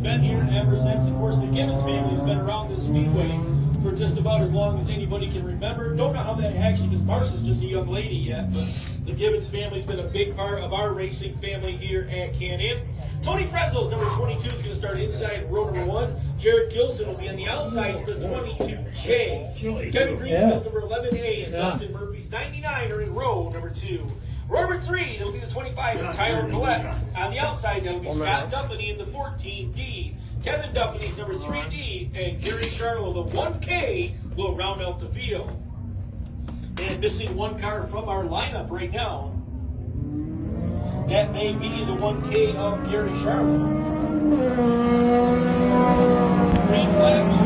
been here ever since. Of course, the Gibbons family's been around this speedway for just about as long as anybody can remember. Don't know how that actually, because Marcia's just a young lady yet, but the Gibbons family's been a big part of our racing family here at Can-Am. Tony Frezzo's number 22 is going to start inside row number 1. Jared Gilson will be on the outside of the 22J. Kevin Greenfield's number 11A and Dustin Murphy's 99 are in row number 2. Row number 3, that'll be the 25 of Tyler Collette. On the outside, that'll be Scott Duffany in the 14D. Kevin Duffany's number 3D, and Gary Charlo, the 1K, will round out the field. And missing one car from our lineup right now. That may be the 1K of Gary Charlo. Green flag will be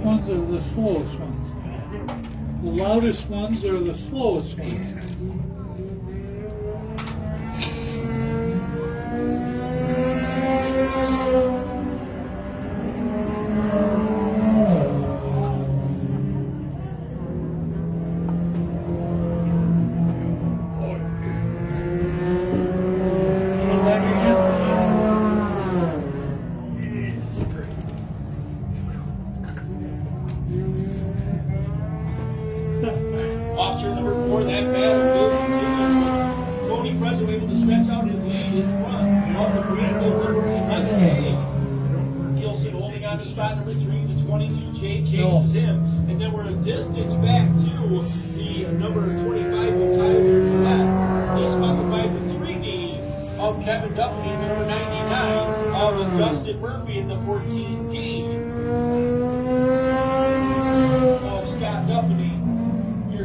ones are the slowest ones. The loudest ones are the slowest ones. Officer number 4, that battle will continue. Tony Frezzo able to stretch out his lead in front. Off the green, number 11A. Gilson holding on to spot number 3. The 22J chases him. And then we're a distance back to the number 25 of Tyler Collette. He's followed by the 3D of Kevin Duffy, number 99 of Dustin Murphy in the 14D. Of Scott Duffy.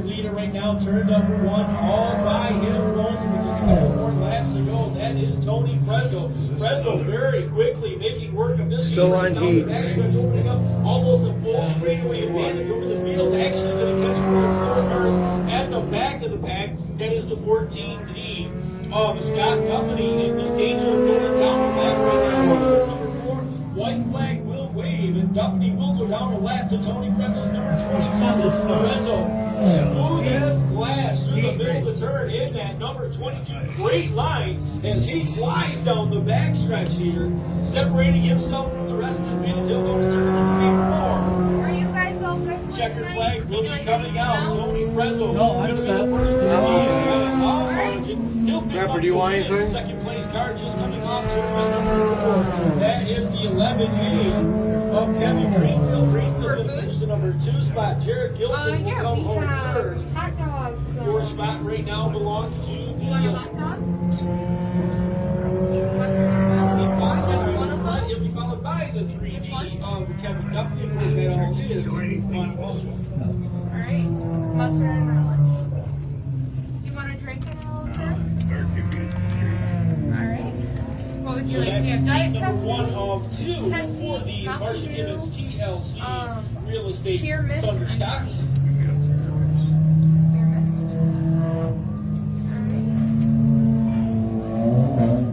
Leader right now, turn number 1, all by him alone. With just a couple more laps to go. That is Tony Frezzo. Frezzo very quickly making work of this. Still on heat. Opening up almost a full straightaway advantage over the field. Actually going to catch 4 cars at the back of the pack. That is the 14D of Scott Duffy. And the danger of going down the lap right now. Number 4, white flag will wave, and Duffy will go down a lap to Tony Frezzo's number 27. Frezzo. Smooth as glass through the middle of the turn in that number 22. Great line as he flies down the backstretch here, separating himself from the rest of the field. He'll go to turn 3-4. Are you guys all good for Checker tonight? flag will be coming out. Tony Frezzo. No, I'm set. Pepper, do you want anything? Second place car just coming off to number 4. That is the 11A of Kevin Greenfield. Greenfield finishes the number 2 spot. Jared Gilson will Yeah, come we home have third. hot dogs. Your spot right now belongs to the You want a hot dog? Just one of them? It'll be followed by the 3D of Kevin Duffy. That all is on also. Alright. Mustard and relish. Do you want a drink at all, sir? Alright. What would you like? We have Diet Number 1 Pepsi, of 2 Pepsi, for the Mountain Marcia Dew, Gibbons TLC Real Estate Sheer Mist, Thunder and Stocks. Spear Mist. Alright.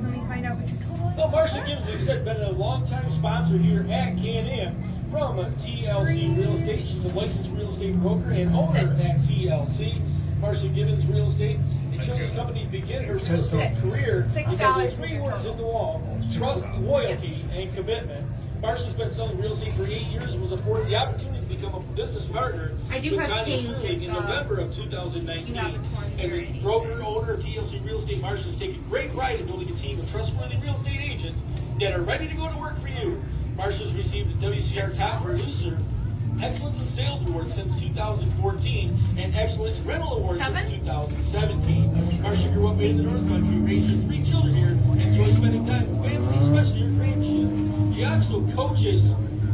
Let me find out what your total is. Well, Marcia Gibbons, like I said, been a long-time sponsor here at Can-Am from TLC Real Estate. She's a licensed real estate broker and owner at TLC. Marcia Gibbons Real Estate. It chose this company to begin her real estate career because of $6 three words in the wall: trust, loyalty, and commitment. Marcia's been selling real estate for 8 years and was afforded the opportunity to become a business partner I do with have Connie change Sterling in if, November of 2019. you have a 20 As a already. broker, owner of TLC Real Estate, Marcia has taken great pride in building a team of trustworthy real estate agents that are ready to go to work for you. Marcia's received the WCR Top Producer Excellence in Sales Award since 2014 and Excellence in Rental Award since 2017. Marcia grew up in the North Country, raised her 3 children here, and enjoys spending time with family, especially her grandkids. She also coaches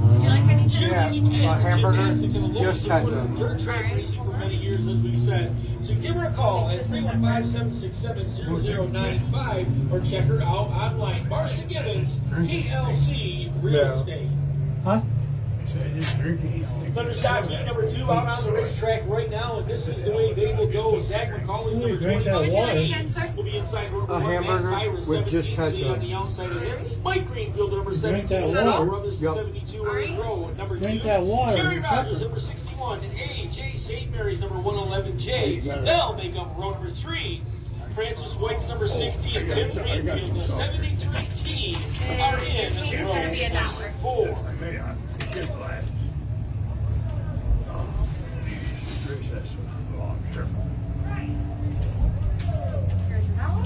Would you like anything? Yeah, hamburger, just touch them. dirt track racing for many years, as we said. So give her a call at 315-767-0095 or check her out online. Marcia Gibbons, TLC Real Estate. Huh? Thunderstock heat number 2 out on the racetrack right now, and this is the way they will go. Zach McCauley, number Drink 20, that water. will be inside row A 1. hamburger Matt Cyrus, with just 17, ketchup. on the outside of him. Mike Greenfield, number Drink 17, that water. Brothers, Yep. 72 on his row. Number Drink 2, that water. Jerry It's Rogers, pepper. number 61, and AJ St. Mary's, number 111J. They'll make up row number 3. Francis White's number 60 and Tim Greenfield, the 73 team are in It's gonna be row $1. 4. Here's your towel.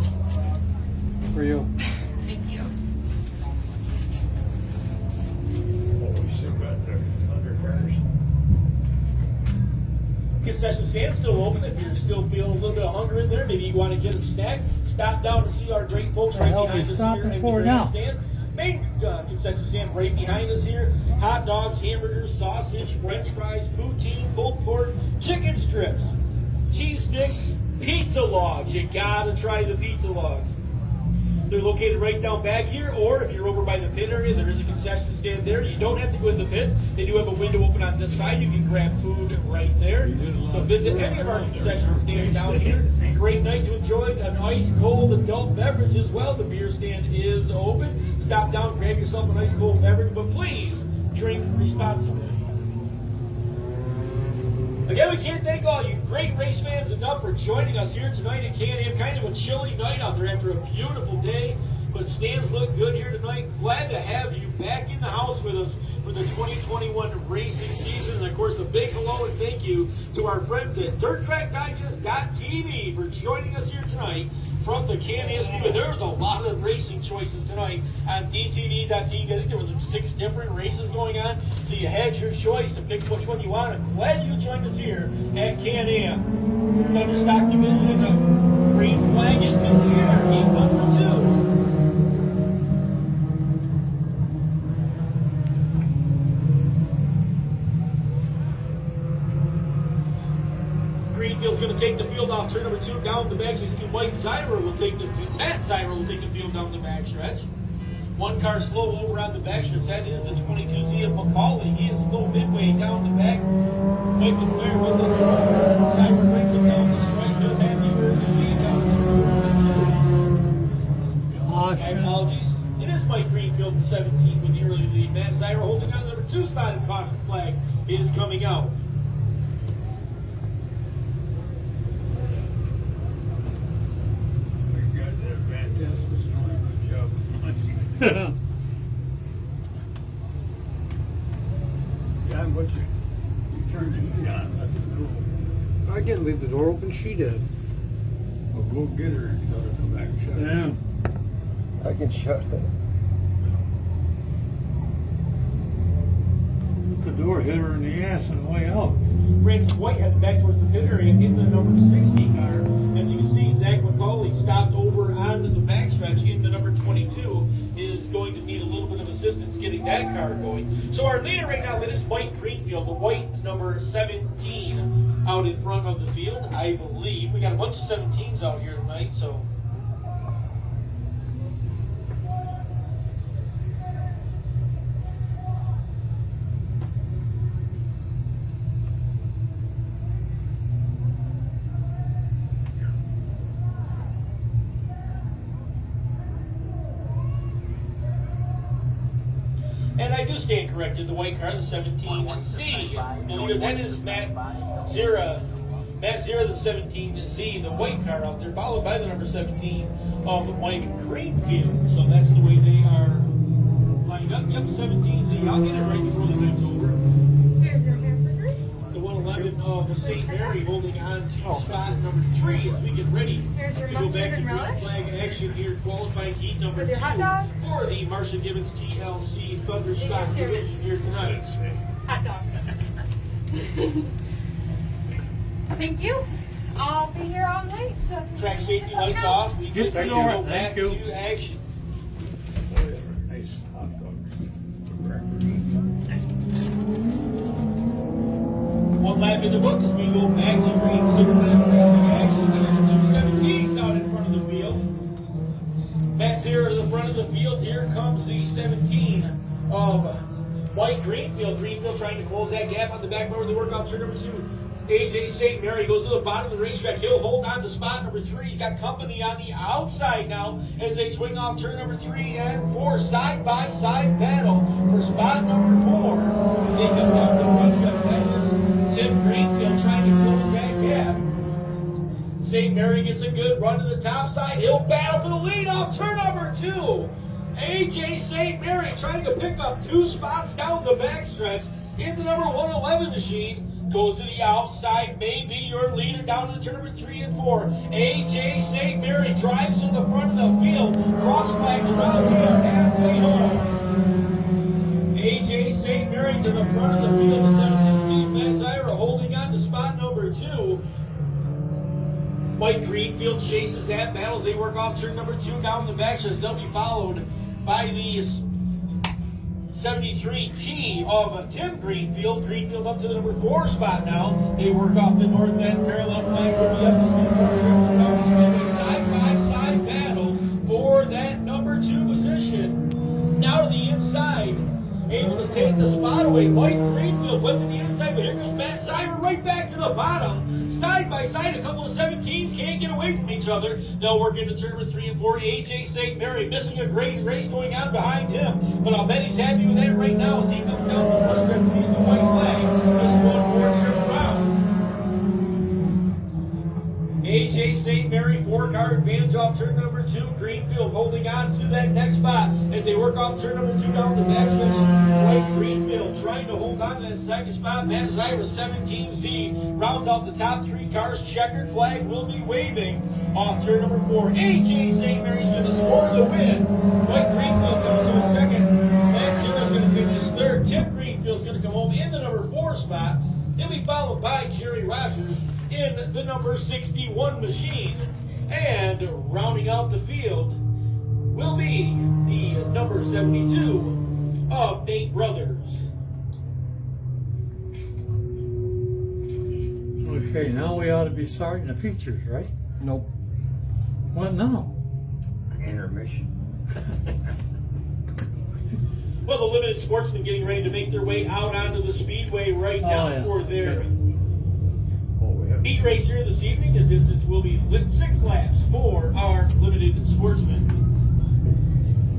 For you. Thank you. Concession stand still open. If you're still feeling a little bit of hunger in there, maybe you want to get a snack, stop down and see our great folks The right hell behind we us stopping here in for the now? stand. Main concession stand right behind us here. Hot dogs, hamburgers, sausage, french fries, poutine, pulled pork, chicken strips, cheese sticks, pizza logs. You gotta try the pizza logs. They're located right down back here, or if you're over by the pit area, there is a concession stand there. You don't have to go in the pit. They do have a window open on this side. You can grab food right there. So visit any of our concession stands down here. Great night to enjoy an ice cold adult beverage as well. The beer stand is open. Stop down, grab yourself an ice cold beverage, but please drink responsibly. Again, we can't thank all you great race fans enough for joining us here tonight at Can-Am. Kind of a chilly night out there after a beautiful day, but stands look good here tonight. Glad to have you back in the house with us for the 2021 racing season. And of course, a big hello and thank you to our friends at DirtTrackDigest.tv for joining us here tonight from the Can-Am Speedway. There was a lot of racing choices tonight on DTV.tv. I think there was like 6 different races going on, so you had your choice to pick which one you want. I'm glad you joined us here at Can-Am. Thunderstock Division of Green Flag is here. Game number 2. Greenfield's going to take the field off turn number 2 down the back. You see Matt Zyra will take the field down the back stretch. One car slow over on the back stretch. That is the 22Z of McCauley. He is slow midway down the back. Mike McClure with us. Zyra brings it down the stretch. Just happy birthday down my apologies. It is Mike Greenfield in 17 with the early lead. Matt Zyra holding on. Number 2 spotted caution flag is coming out. John, what you turned the heat on, that's a rule. I didn't leave the door open. She did. Well, go get her and tell her to come back and shut it. Yeah. I can shut it. The door hit her in the ass on the way out. Francis White headed back towards the pit area in the number 60 car. As you can see, Zach McCauley stopped over onto the backstretch in the number 22. Is going to need a little bit of assistance getting that car going. So our leader right now, that is Mike Greenfield, the white number 17 out in front of the field, I believe. We got a bunch of 17s out here tonight, so. And I do stand corrected, the white car, the 17Z. The leader, that is Matt Zira. Matt Zira, the 17Z, the white car out there, followed by the number 17 of Mike Greenfield. So that's the way they are lined up. Yep, 17Z. I'll get it right before the night's over. Here's your hamburger. The 111 of St. Mary holding on to spot number 3 as we get ready Here's your to go mustard back to and green relish. flag action here, qualifying heat number With 2 your hot dog. for the Marcia Gibbons TLC Thunderstock And your Division service. here tonight. Let's see. Hot dog. Thank you. I'll be here all night, so. if you Track want to safety check lights something out. off. We Get get the to door. go Thank back you. to action. Boy, they were nice hot dogs. Crackers. One lap in the book as we go back to green. 6 laps racing action here in the 2 Mike Greenfield. Greenfield trying to close that gap on the back row. They work off turn number 2. AJ St. Mary goes to the bottom of the racetrack. He'll hold on to spot number 3. He's got company on the outside now as they swing off turn number 3 and 4. Side-by-side battle for spot number 4. They come down to the racetrack. That is Tim Greenfield trying to close that gap. St. Mary gets a good run to the top side. He'll battle for the lead off turn number 2. AJ St. Mary trying to pick up 2 spots down the backstretch in the number 111 machine. Goes to the outside, maybe your leader down to turn number 3 and 4. AJ St. Mary drives in the front of the field. Cross flags around here halfway home. AJ St. Mary to the front of the field. The 17 Matt Zyra holding on to spot number 2. Mike Greenfield chases that battle as they work off turn number 2 down the backstretch. They'll be followed by the 73T of Tim Greenfield. Greenfield up to the number 4 spot now. They work off the north end parallel flag. Side-by-side battle for that number 2 position. Now to the inside. Able to take the spot away. Mike Greenfield went to the inside, but here comes Matt Cyber right back to the bottom. Side by side, a couple of 17s can't get away from each other. They'll work into turn number 3 and 4. AJ St. Mary missing a great race going on behind him, but I'll bet he's happy with that right now as he comes down the front stretch and sees the white flag. Just going for a trip around. AJ St. Mary, 4-car advantage off turn number 2. Greenfield holding on to that next spot as they work off turn number 2 down the backstretch. White Greenfield trying to hold on to that second spot. Matt Zyra 17Z rounds out the top 3 cars. Checkered flag will be waving off turn number 4. AJ St. Mary's going to score the win. White Greenfield comes to a second. Matt Zyra's going to finish third. Tim Greenfield's going to come home in the number 4 spot. He'll be followed by Jerry Rogers in the number 61 machine. And rounding out the field will be the number 72 of Nate Brothers. Okay, now we ought to be starting the features, right? Nope. What now? Intermission. Well, the limited sportsmen getting ready to make their way out onto the speedway right now yeah. for their Oh, yeah. heat race here this evening. The distance will be 6 laps for our limited sportsmen.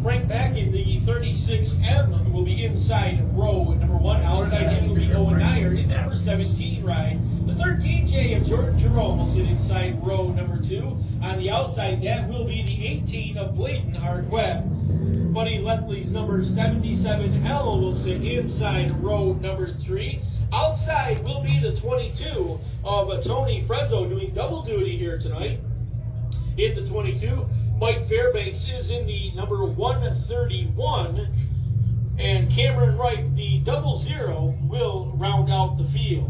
Right back in the 36M will be inside row number 1. Outside him will be Owen Dyer in the number 17 ride. The 13J of Jordan Jerome will sit inside row number 2. On the outside, that will be the 18 of Bladen Arquette. Buddy Leslie's number 77L will sit inside row number 3. Outside will be the 22 of Tony Frezzo doing double duty here tonight. In the 22, Mike Fairbanks is in the number 131. And Cameron Wright, the 00, will round out the field.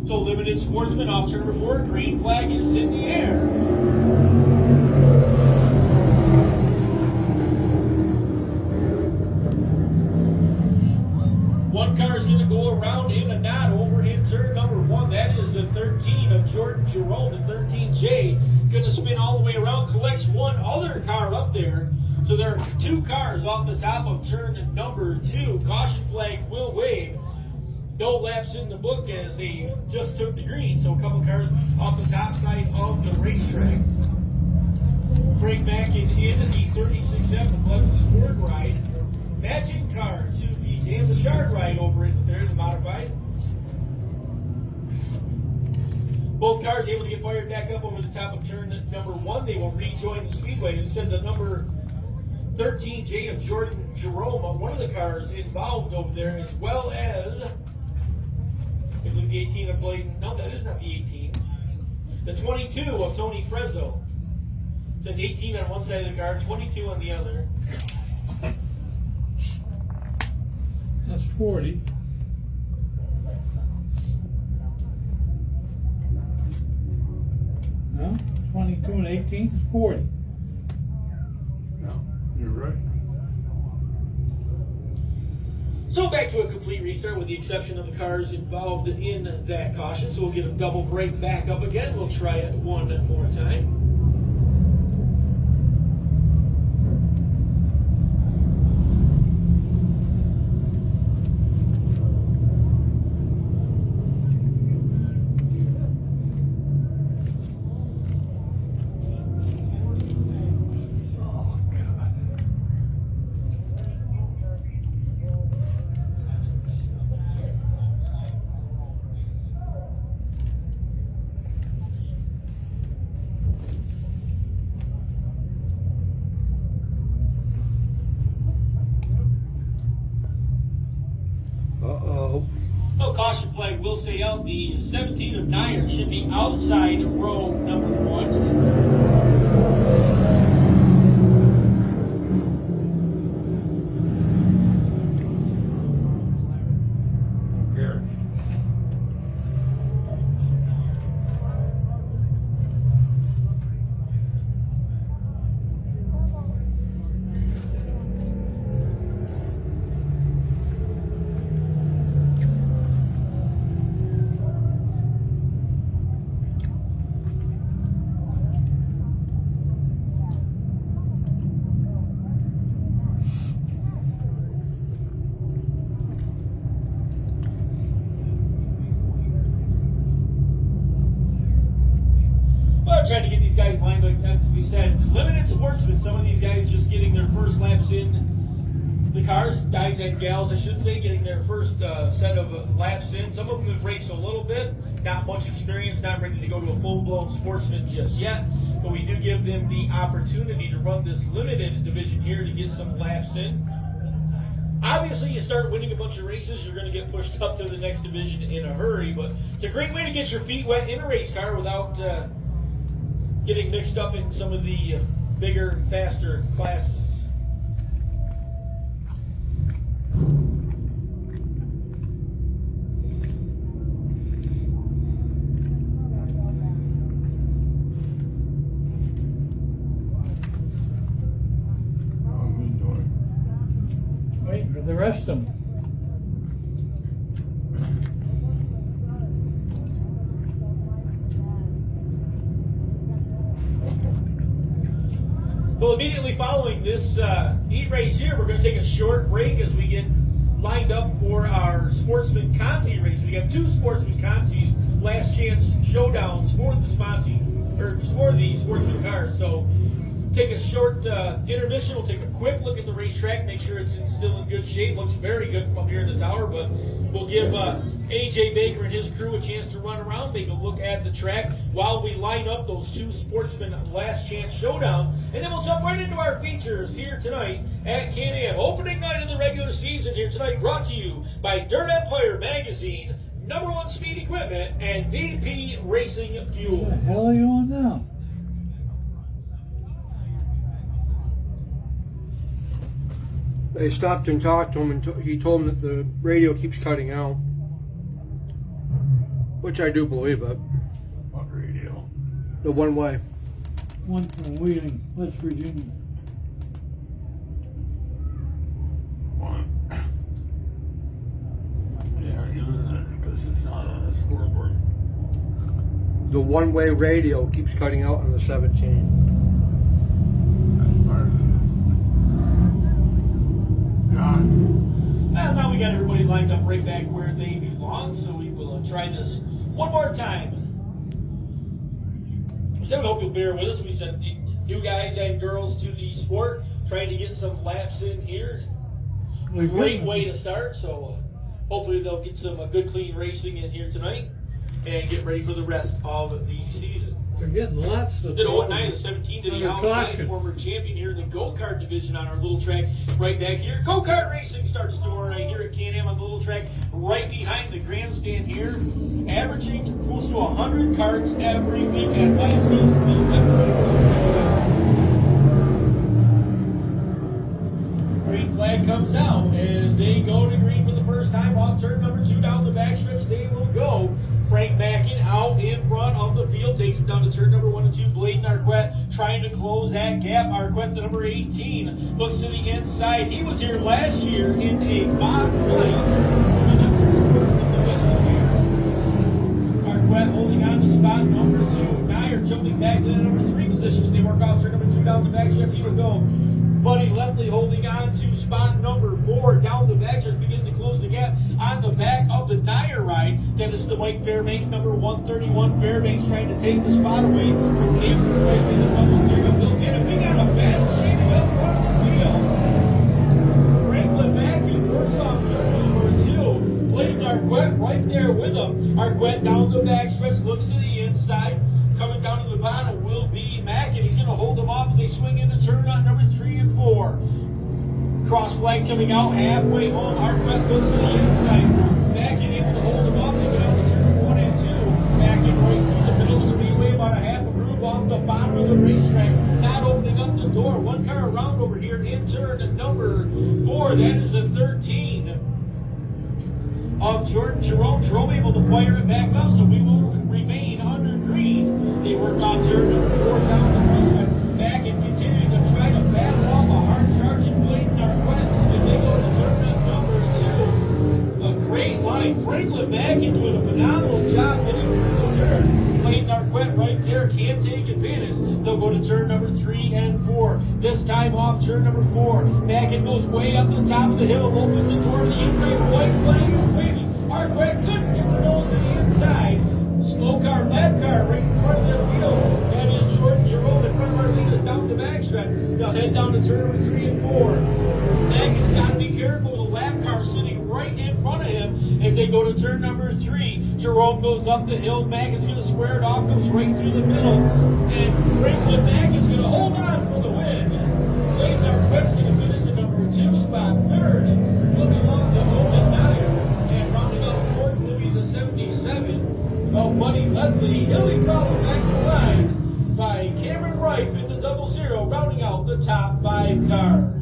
So limited sportsman off turn number 4. Green flag is in the air. One car is going to go around in a knot over in turn number 1. That is the 13 of Jordan Jerome. The 13J going to spin all the way around, collects one other car up there. So there are 2 cars off the top of turn number 2. Caution flag will wave. No laps in the book as they just took the green. So a couple cars off the top side of the racetrack. Break back into the 36M, the Pleasant Sport ride. Matching car to the Dan Bouchard ride over into there, the modified. Both cars able to get fired back up over the top of turn number 1. They will rejoin the speedway. And send the number 13J of Jordan Jerome, one of the cars involved over there, as well as, I believe the 18 of Bladen. No, that is not the 18. The 22 of Tony Frezzo. It says 18 on one side of the car, 22 on the other. That's 40. No? 22 and 18 is 40. No, you're right. So back to a complete restart with the exception of the cars involved in that caution. So we'll get a double break back up again. We'll try it one more time. will stay out. The 17 of Nyer should be outside row number 1. Here. Well, trying to get these guys lined up, as we said. Limited sportsmen, some of these guys just getting their first laps in the cars, guys and gals, I should say, getting their first set of laps in. Some of them have raced a little bit, not much experience, not ready to go to a full-blown sportsman just yet, but we do give them the opportunity to run this limited division here to get some laps in. Obviously, you start winning a bunch of races, you're going to get pushed up to the next division in a hurry, but it's a great way to get your feet wet in a race car without getting mixed up in some of the bigger, faster classes. How we doing? Waiting for the rest of them. Well, immediately following this heat race here, we're going to take a short break as we get lined up for our Sportsman Consi race. We got 2 Sportsman Consis, last chance showdowns for the for the Sportsman cars. So take a short intermission. We'll take a quick look at the racetrack, make sure it's still in good shape. Looks very good from up here in the tower, but we'll give AJ Baker and his crew a chance to run around, take a look at the track while we line up those 2 Sportsman last chance showdown, and then we'll jump right into our features here tonight at Can-Am. Opening night of the regular season here tonight, brought to you by Dirt Empire Magazine, #1 Speed Equipment, and VP Racing Fuel. What the hell are you on now? They stopped and talked to him, and he told him that the radio keeps cutting out, which I do believe it. What radio? The one way. One from Wheeling, West Virginia. One. Yeah, using it because it's not on a scoreboard. The one way radio keeps cutting out on the 17. That's part of it. John, Now we got everybody lined up right back where they belong, so we will try this one more time. So we hope you'll bear with us. We sent new guys and girls to the sport, trying to get some laps in here. Great way to start, so hopefully they'll get some good, clean racing in here tonight and get ready for the rest of the season. They're getting lots of. Did 09 to 17 to the Under outside, caution. former champion here in the go-kart division on our little track right back here. Go-kart racing starts tomorrow night here at Can-Am on the little track right behind the grandstand here, averaging close to 100 carts every weekend. Last season, green flag comes out as they go to green for the first time off turn number 2 down the backstretch. They will go. Frank Mackin out in front of the field, takes him down to turn number 1 and 2. Bladen Arquette trying to close that gap. Arquette, the number 18, looks to the inside. He was here last year in a bottom place. Arquette holding on to spot number 2. Nyer jumping back to the number 3 position as they work out turn number 2 down the backstretch. He will go. Buddy Leftley holding on to spot number 4 down the backstretch, beginning to close the gap on the back of the Nyer ride. Then it's the Mike Fairbanks, number 131. Fairbanks trying to take the spot away from David Price in the bubble here. They'll get him. We got a fast shading up front of the field. Franklin Mackin works off turn number 2. Bladen Arquette right there with him. Arquette down the backstretch, looks to the inside. Coming down to the bottom will be Mackin. He's going to hold them off as they swing into turn on number 3 and 4. Cross flag coming out halfway home. Arquette goes to the inside. Mackin able to hold them off. They get out the backtrack, not opening up the door. One car around over here in turn number 4. That is a 13 of Jordan Jerome. Jerome able to fire it back up, so we will remain under green. They work on turn number 4 down the road, back and continue to try to battle off a hard charging blade Northwest as they go to turn number 2. A great line. Franklin Mackin doing a phenomenal job getting through the turn. Blade Northwest right there can't take advantage. They'll go to turn number 3 and 4. This time off turn number 4. Mackin goes way up the top of the hill, opens the door to the inside. White flag is waving. Arquette couldn't get the nose to the inside. Slow car, left car, right in front of their wheel. That is Jordan Jerome in front of our leaders down the backstretch. They'll head down to turn number 3 and 4. Mackin's got to be careful. The lap car sitting right in front of him as they go to turn number 3. Jerome goes up the hill. Mackin's going to square it off, goes right through the middle. And Franklin Mackin's going to hold on for the win. Blades Northwest going to finish the number 2 spot. Third will belong to Owen Dyer. And rounding out fourth will be the 77 of Buddy Leslie. He'll be followed back to line by Cameron Rife in the 00, rounding out the top 5 cars.